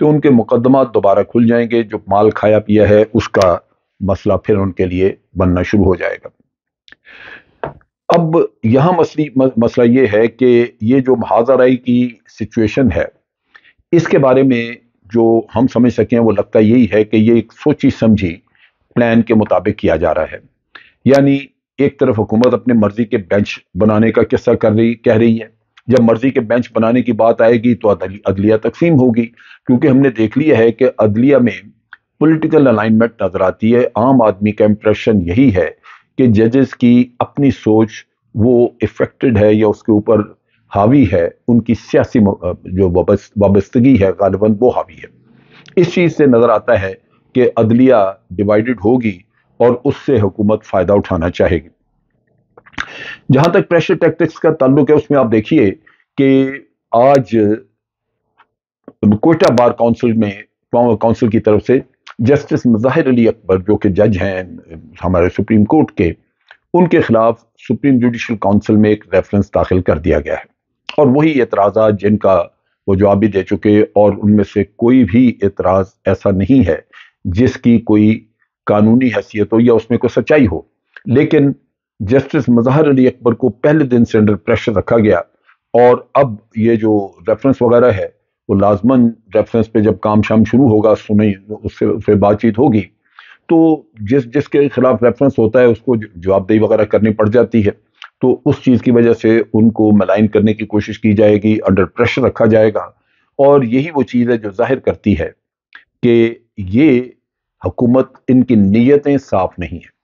تو ان کے مقدمات دوبارہ کھل جائیں گے، جو مال کھایا پیا ہے اس کا مسئلہ پھر ان کے لیے بننا شروع ہو جائے گا۔ اب یہاں مسئلہ یہ ہے کہ یہ جو محاذ آرائی کی سچویشن ہے، اس کے بارے میں جو ہم سمجھ سکیں وہ لگتا یہی ہے کہ یہ ایک سوچی سمجھی پلان کے مطابق کیا جا رہا ہے۔ یعنی ایک طرف حکومت اپنے مرضی کے بینچ بنانے کا قصہ کہہ رہی ہے، جب مرضی کے بینچ بنانے کی بات آئے گی تو عدلیہ تقسیم ہوگی، کیونکہ ہم نے دیکھ لیا ہے کہ عدلیہ میں پولیٹیکل الائنمنٹ نظر آتی ہے۔ عام آدمی کا امپریشن یہی ہے کہ ججز کی اپنی سوچ وہ افیکٹڈ ہے یا اس کے اوپر حاوی ہے، ان کی سیاسی جو وابستگی ہے غالباً وہ حاوی ہے۔ اس چیز سے نظر آتا ہے کہ عدلیہ ڈیوائیڈڈ ہوگی اور اس سے حکومت فائدہ اٹھانا چاہے گی۔ جہاں تک پریشر ٹیکٹکس کا تعلق ہے، اس میں آپ دیکھیے کہ آج کوئٹہ بار کونسل کی طرف سے جسٹس مظاہر علی اکبر جو کہ جج ہیں ہمارے سپریم کورٹ کے، ان کے خلاف سپریم جوڈیشل کونسل میں ایک ریفرنس داخل کر دیا گیا ہے، اور وہی اعتراضات جن کا وہ جواب بھی دے چکے، اور ان میں سے کوئی بھی اعتراض ایسا نہیں ہے جس کی کوئی قانونی حیثیت ہو یا اس میں کوئی سچائی ہو۔ لیکن جسٹس مظاہر علی اکبر کو پہلے دن سے انڈر پریشر رکھا گیا، اور اب یہ جو ریفرنس وغیرہ ہے وہ لازماً ریفرنس پہ جب کام شام شروع ہوگا، اس سے بات چیت ہوگی، تو جس کے خلاف ریفرنس ہوتا ہے اس کو جواب دہی وغیرہ کرنی پڑ جاتی ہے، تو اس چیز کی وجہ سے ان کو ملائن کرنے کی کوشش کی جائے گی، انڈر پریشر رکھا جائے گا، اور یہی وہ چیز ہے جو ظاہر کرتی ہے کہ یہ حکومت ان کی نیتیں صاف نہیں ہیں۔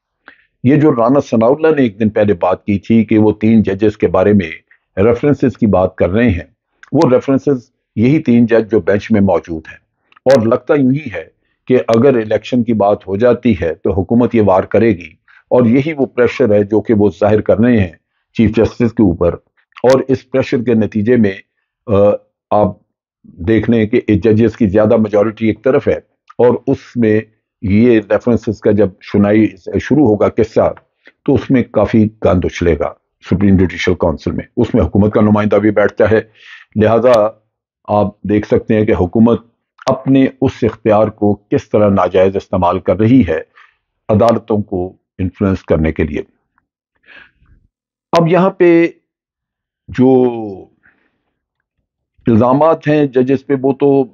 یہ جو رانا ثناء اللہ نے ایک دن پہلے بات کی تھی کہ وہ 3 ججز کے بارے میں ریفرنسز کی بات کر رہے ہیں، وہ ریفرنسز یہی 3 جج جو بینچ میں موجود ہیں، اور لگتا یوں ہی ہے کہ اگر الیکشن کی بات ہو جاتی ہے تو حکومت یہ وار کرے گی، اور یہی وہ پریشر ہے جو کہ وہ ظاہر کر رہے ہیں چیف جسٹس کے اوپر، اور اس پریشر کے نتیجے میں آپ دیکھ لیں کہ ججز کی زیادہ میجورٹی ایک طرف ہے، اور اس میں یہ ریفرنسز کا جب سنائی شروع ہوگا قصہ، تو اس میں کافی گند اچھلے گا سپریم جوڈیشل کونسل میں، اس میں حکومت کا نمائندہ بھی بیٹھتا ہے، لہذا آپ دیکھ سکتے ہیں کہ حکومت اپنے اس اختیار کو کس طرح ناجائز استعمال کر رہی ہے عدالتوں کو انفلوئنس کرنے کے لیے۔ اب یہاں پہ جو الزامات ہیں ججز پہ، وہ تو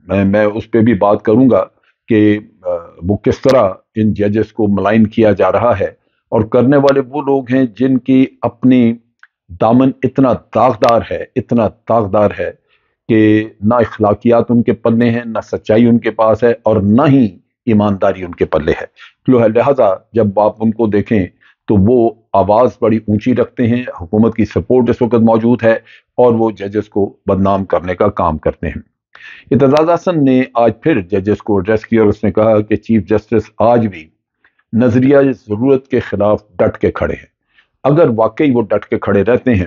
میں اس پہ بھی بات کروں گا کہ وہ کس طرح ان ججز کو ملائن کیا جا رہا ہے، اور کرنے والے وہ لوگ ہیں جن کی اپنی دامن اتنا داغدار ہے کہ نہ اخلاقیات ان کے پلے ہیں، نہ سچائی ان کے پاس ہے، اور نہ ہی ایمانداری ان کے پلے ہے۔ لہذا جب آپ ان کو دیکھیں تو وہ آواز بڑی اونچی رکھتے ہیں، حکومت کی سپورٹ اس وقت موجود ہے، اور وہ ججز کو بدنام کرنے کا کام کرتے ہیں۔ اعتزاز احسن نے آج پھر ججز کو ایڈریس کیا، اور اس نے کہا کہ چیف جسٹس آج بھی نظریہ ضرورت کے خلاف ڈٹ کے کھڑے ہیں۔ اگر واقعی وہ ڈٹ کے کھڑے رہتے ہیں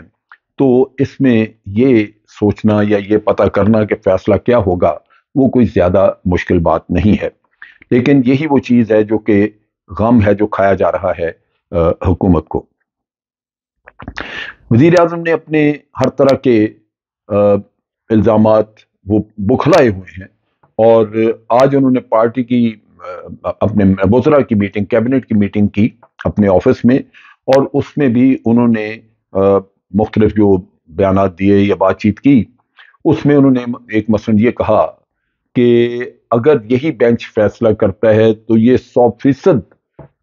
تو اس میں یہ سوچنا یا یہ پتہ کرنا کہ فیصلہ کیا ہوگا وہ کوئی زیادہ مشکل بات نہیں ہے، لیکن یہی وہ چیز ہے جو کہ غم ہے جو کھایا جا رہا ہے حکومت کو۔ وزیر اعظم نے اپنے ہر طرح کے الزامات وہ بکھلائے ہوئے ہیں، اور آج انہوں نے پارٹی کی اپنے وزراء کی میٹنگ، کیبنٹ کی میٹنگ کی اپنے آفس میں، اور اس میں بھی انہوں نے مختلف جو بیانات دیے یا بات چیت کی، اس میں انہوں نے ایک مثلاً یہ کہا کہ اگر یہی بینچ فیصلہ کرتا ہے تو یہ 100%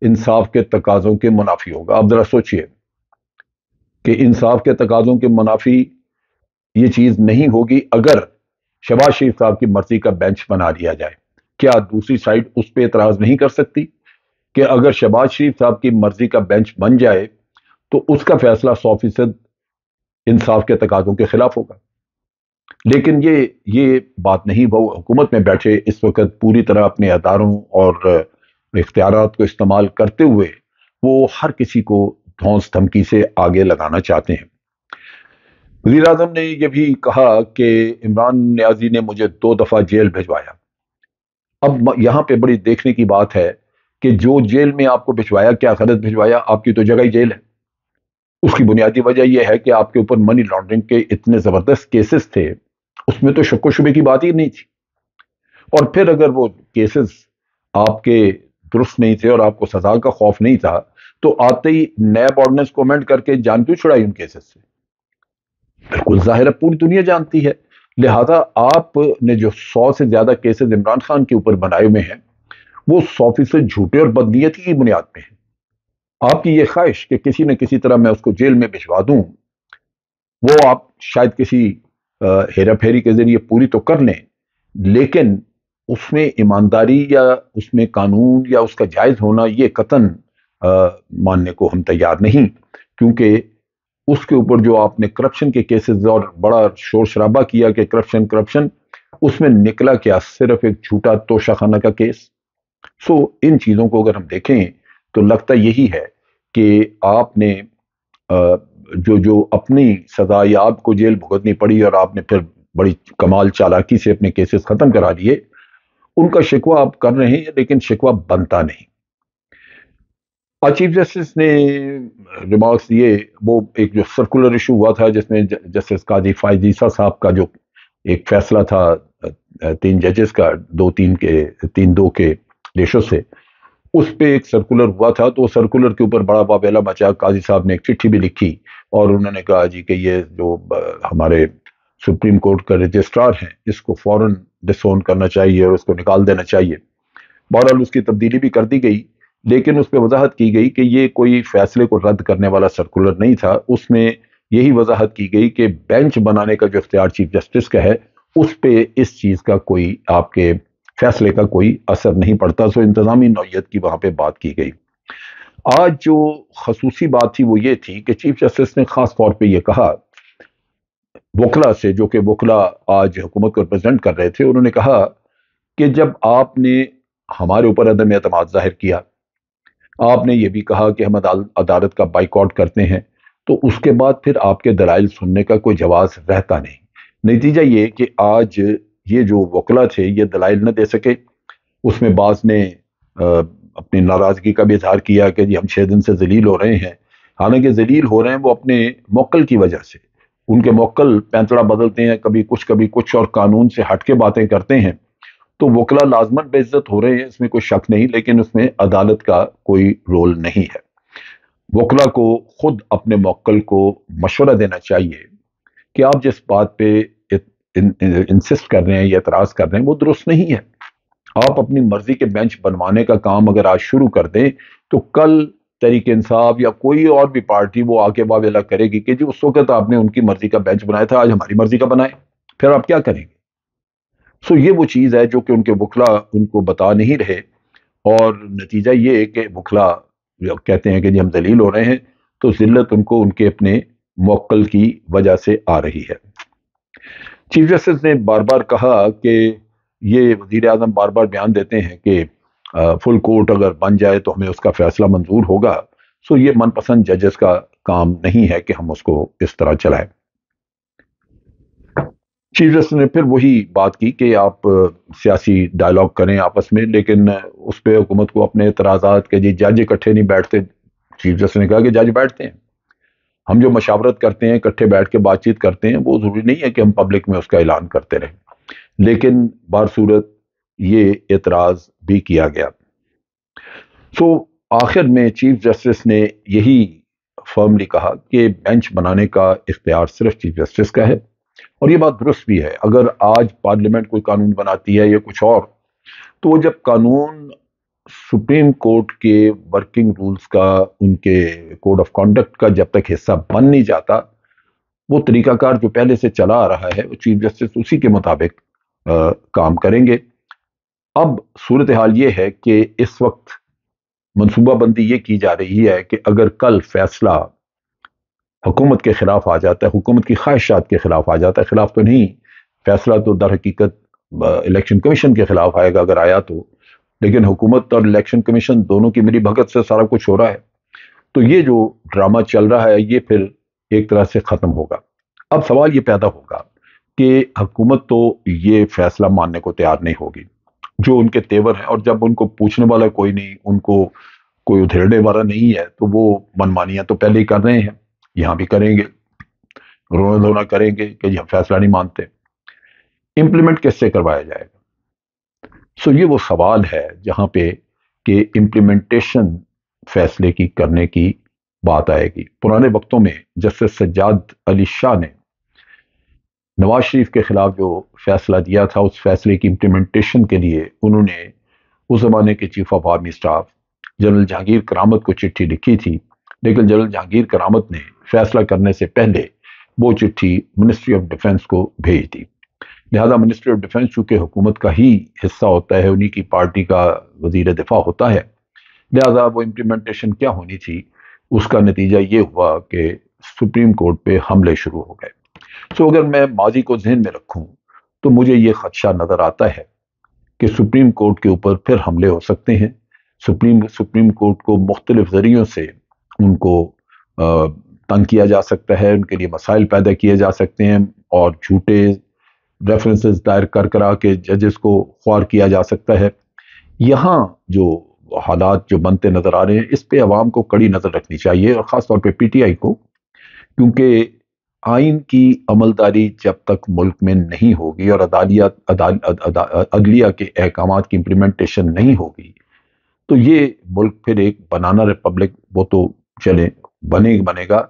انصاف کے تقاضوں کے منافی ہوگا۔ آپ ذرا سوچئے کہ انصاف کے تقاضوں کے منافی یہ چیز نہیں ہوگی اگر شہباز شریف صاحب کی مرضی کا بینچ بنا لیا جائے۔ کیا دوسری سائڈ اس پہ اعتراض نہیں کر سکتی کہ اگر شہباز شریف صاحب کی مرضی کا بینچ بن جائے تو اس کا فیصلہ 100% انصاف کے تقاضوں کے خلاف ہوگا؟ لیکن یہ بات نہیں، وہ حکومت میں بیٹھے اس وقت پوری طرح اپنے اداروں اور اختیارات کو استعمال کرتے ہوئے وہ ہر کسی کو دھونس دھمکی سے آگے لگانا چاہتے ہیں۔ وزیر اعظم نے یہ بھی کہا کہ عمران نیازی نے مجھے 2 دفعہ جیل بھجوایا۔ اب یہاں پہ بڑی دیکھنے کی بات ہے کہ جو جیل میں آپ کو بھجوایا، کیا غلط بھجوایا؟ آپ کی تو جگہ ہی جیل ہے۔ اس کی بنیادی وجہ یہ ہے کہ آپ کے اوپر منی لانڈرنگ کے اتنے زبردست کیسز تھے، اس میں تو شک و شبے کی بات ہی نہیں تھی۔ اور پھر اگر وہ کیسز آپ کے درست نہیں تھے اور آپ کو سزا کا خوف نہیں تھا تو آتے ہی نیب آرڈیننس کو امینڈ کر کے جان کیوں چھڑائی ان کیسز سے؟ بالکل ظاہر ہے، پوری دنیا جانتی ہے. لہذا آپ نے جو 100 سے زیادہ کیسز عمران خان کے اوپر بنائے ہوئے ہیں وہ 100% جھوٹے اور بدنیتی کی بنیاد پہ ہیں. آپ کی یہ خواہش کہ کسی نہ کسی طرح میں اس کو جیل میں بھجوا دوں، وہ آپ شاید کسی ہیرا پھیری کے ذریعے پوری تو کر لیں، لیکن اس میں ایمانداری یا اس میں قانون یا اس کا جائز ہونا یہ قطعاً ماننے کو ہم تیار نہیں. کیونکہ اس کے اوپر جو آپ نے کرپشن کے کیسز اور بڑا شور شرابہ کیا کہ کرپشن کرپشن، اس میں نکلا کیا؟ صرف ایک جھوٹا توشہ خانہ کا کیس. ان چیزوں کو اگر ہم دیکھیں تو لگتا یہی ہے کہ آپ نے جو اپنی سزا یا آپ کو جیل بھگتنی پڑی اور آپ نے پھر بڑی کمال چالاکی سے اپنے کیسز ختم کرا لیے، ان کا شکوہ آپ کر رہے ہیں لیکن شکوہ بنتا نہیں. چیف جسٹس نے ریمارکس دیے، وہ ایک جو سرکولر ایشو ہوا تھا جس میں جسٹس قاضی فائز عیسیٰ صاحب کا جو ایک فیصلہ تھا 3 ججز کا، 3-2 کے ریشو سے، اس پہ ایک سرکولر ہوا تھا. تو سرکولر کے اوپر بڑا واویلا مچا. قاضی صاحب نے ایک چٹھی بھی لکھی اور انہوں نے کہا جی کہ یہ جو ہمارے سپریم کورٹ کا رجسٹرار ہیں اس کو فوراً ڈس اون کرنا چاہیے اور اس کو نکال دینا چاہیے. بہرحال اس کی تبدیلی بھی کر دی گئی، لیکن اس پہ وضاحت کی گئی کہ یہ کوئی فیصلے کو رد کرنے والا سرکولر نہیں تھا. اس میں یہی وضاحت کی گئی کہ بینچ بنانے کا جو اختیار چیف جسٹس کا ہے اس پہ اس چیز کا کوئی آپ کے فیصلے کا کوئی اثر نہیں پڑتا. انتظامی نوعیت کی وہاں پہ بات کی گئی. آج جو خصوصی بات تھی وہ یہ تھی کہ چیف جسٹس نے خاص طور پہ یہ کہا وکلا سے، جو کہ وکلا آج حکومت کو ریپرزینٹ کر رہے تھے، انہوں نے کہا کہ جب آپ نے ہمارے اوپر عدم اعتماد ظاہر کیا، آپ نے یہ بھی کہا کہ ہم عدالت کا بائیکاٹ کرتے ہیں، تو اس کے بعد پھر آپ کے دلائل سننے کا کوئی جواز رہتا نہیں. نتیجہ یہ کہ آج یہ جو وکلا تھے یہ دلائل نہ دے سکے. اس میں بعض نے اپنی ناراضگی کا بھی اظہار کیا کہ جی ہم 6 دن سے ذلیل ہو رہے ہیں. حالانکہ ذلیل ہو رہے ہیں وہ اپنے موکل کی وجہ سے. ان کے موکل پینتڑا بدلتے ہیں، کبھی کچھ اور قانون سے ہٹ کے باتیں کرتے ہیں. تو وکلا لازمن بے عزت ہو رہے ہیں، اس میں کوئی شک نہیں، لیکن اس میں عدالت کا کوئی رول نہیں ہے. وکلا کو خود اپنے موکل کو مشورہ دینا چاہیے کہ آپ جس بات پہ انسسٹ کر رہے ہیں یا اعتراض کر رہے ہیں وہ درست نہیں ہے. آپ اپنی مرضی کے بینچ بنوانے کا کام اگر آج شروع کر دیں تو کل تحریک انصاف یا کوئی اور بھی پارٹی وہ آ کے واویلا کرے گی کہ جی اس وقت آپ نے ان کی مرضی کا بینچ بنایا تھا، آج ہماری مرضی کا بنائے. پھر آپ کیا کریں گے؟ یہ وہ چیز ہے جو کہ ان کے وکلا ان کو بتا نہیں رہے، اور نتیجہ یہ ہے کہ وکلا کہتے ہیں کہ جی ہم ذلیل ہو رہے ہیں، تو ذلت ان کو ان کے اپنے موکل کی وجہ سے آ رہی ہے. چیف جسٹس نے بار بار کہا کہ یہ وزیر اعظم بار بار بیان دیتے ہیں کہ فل کورٹ اگر بن جائے تو ہمیں اس کا فیصلہ منظور ہوگا. یہ من پسند ججز کا کام نہیں ہے کہ ہم اس کو اس طرح چلائیں. چیف جسٹس نے پھر وہی بات کی کہ آپ سیاسی ڈائلاگ کریں آپس میں، لیکن اس پہ حکومت کو اپنے اعتراضات کہ جی جج اکٹھے نہیں بیٹھتے. چیف جسٹس نے کہا کہ جج بیٹھتے ہیں، ہم جو مشاورت کرتے ہیں اکٹھے بیٹھ کے بات چیت کرتے ہیں وہ ضروری نہیں ہے کہ ہم پبلک میں اس کا اعلان کرتے رہیں. لیکن بہر صورت یہ اعتراض بھی کیا گیا. آخر میں چیف جسٹس نے یہی فرملی کہا کہ بینچ بنانے کا اختیار صرف چیف جسٹس کا ہے، اور یہ بات درست بھی ہے. اگر آج پارلیمنٹ کوئی قانون بناتی ہے یا کچھ اور، تو وہ جب قانون سپریم کورٹ کے ورکنگ رولز کا، ان کے کوڈ آف کانڈکٹ کا جب تک حصہ بن نہیں جاتا، وہ طریقہ کار جو پہلے سے چلا آ رہا ہے وہ چیف جسٹس اسی کے مطابق کام کریں گے. اب صورتحال یہ ہے کہ اس وقت منصوبہ بندی یہ کی جا رہی ہے کہ اگر کل فیصلہ حکومت کے خلاف آ جاتا ہے، حکومت کی خواہشات کے خلاف آ جاتا ہے، خلاف تو نہیں، فیصلہ تو در حقیقت الیکشن کمیشن کے خلاف آئے گا اگر آیا تو، لیکن حکومت اور الیکشن کمیشن دونوں کی ملی بھگت سے سارا کچھ ہو رہا ہے. تو یہ جو ڈرامہ چل رہا ہے یہ پھر ایک طرح سے ختم ہوگا. اب سوال یہ پیدا ہوگا کہ حکومت تو یہ فیصلہ ماننے کو تیار نہیں ہوگی جو ان کے تیور ہیں، اور جب ان کو پوچھنے والا کوئی نہیں، ان کو کوئی ادھیڑنے والا نہیں ہے، تو وہ منمانیاں تو پہلے ہی کر رہے ہیں، یہاں بھی کریں گے، رونا دھونا کریں گے کہ ہم فیصلہ نہیں مانتے. امپلیمنٹ کس سے کروایا جائے گا؟ سو یہ وہ سوال ہے جہاں پہ کہ امپلیمنٹیشن فیصلے کی کرنے کی بات آئے گی۔ پرانے وقتوں میں جسٹس سجاد علی شاہ نے نواز شریف کے خلاف جو فیصلہ دیا تھا، اس فیصلے کی امپلیمنٹیشن کے لیے انہوں نے اس زمانے کے chief of army staff general Jahangir کرامت کو چٹھی لکھی تھی، لیکن جنرل جہانگیر کرامت نے فیصلہ کرنے سے پہلے وہ چٹھی منسٹری آف ڈیفنس کو بھیج دی۔ لہذا منسٹری آف ڈیفنس چونکہ حکومت کا ہی حصہ ہوتا ہے، انہی کی پارٹی کا وزیر دفاع ہوتا ہے، لہذا وہ امپلیمنٹیشن کیا ہونی تھی، اس کا نتیجہ یہ ہوا کہ سپریم کورٹ پہ حملے شروع ہو گئے۔ سو اگر میں ماضی کو ذہن میں رکھوں تو مجھے یہ خدشہ نظر آتا ہے کہ سپریم کورٹ کے اوپر پھر حملے ہو سکتے ہیں۔ سپریم کورٹ کو مختلف ذریعوں سے ان کو تنگ کیا جا سکتا ہے، ان کے لیے مسائل پیدا کیے جا سکتے ہیں، اور جھوٹے ریفرنسز دائر کرا کے ججز کو خوار کیا جا سکتا ہے۔ یہاں جو حالات جو بنتے نظر آ رہے ہیں، اس پہ عوام کو کڑی نظر رکھنی چاہیے، اور خاص طور پہ پی ٹی آئی کو، کیونکہ آئین کی عملداری جب تک ملک میں نہیں ہوگی اور عدلیہ کے احکامات کی امپلیمنٹیشن نہیں ہوگی تو یہ ملک پھر ایک بنانا ریپبلک وہ تو چلے بنے گا،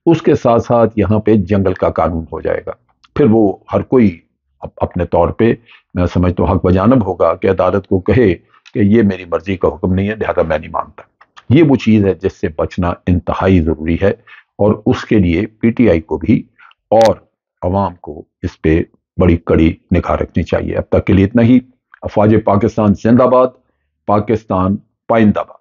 اس کے ساتھ ساتھ یہاں پہ جنگل کا قانون ہو جائے گا۔ پھر وہ ہر کوئی اپنے طور پہ، میں سمجھتا ہوں، حق بجانب ہوگا کہ عدالت کو کہے کہ یہ میری مرضی کا حکم نہیں ہے، لہذا میں نہیں مانتا۔ یہ وہ چیز ہے جس سے بچنا انتہائی ضروری ہے، اور اس کے لیے پی ٹی آئی کو بھی اور عوام کو اس پہ بڑی کڑی نگاہ رکھنی چاہیے۔ اب تک کے لیے اتنا ہی۔ افواج پاکستان زندہ باد، پاکستان پائندہ باد۔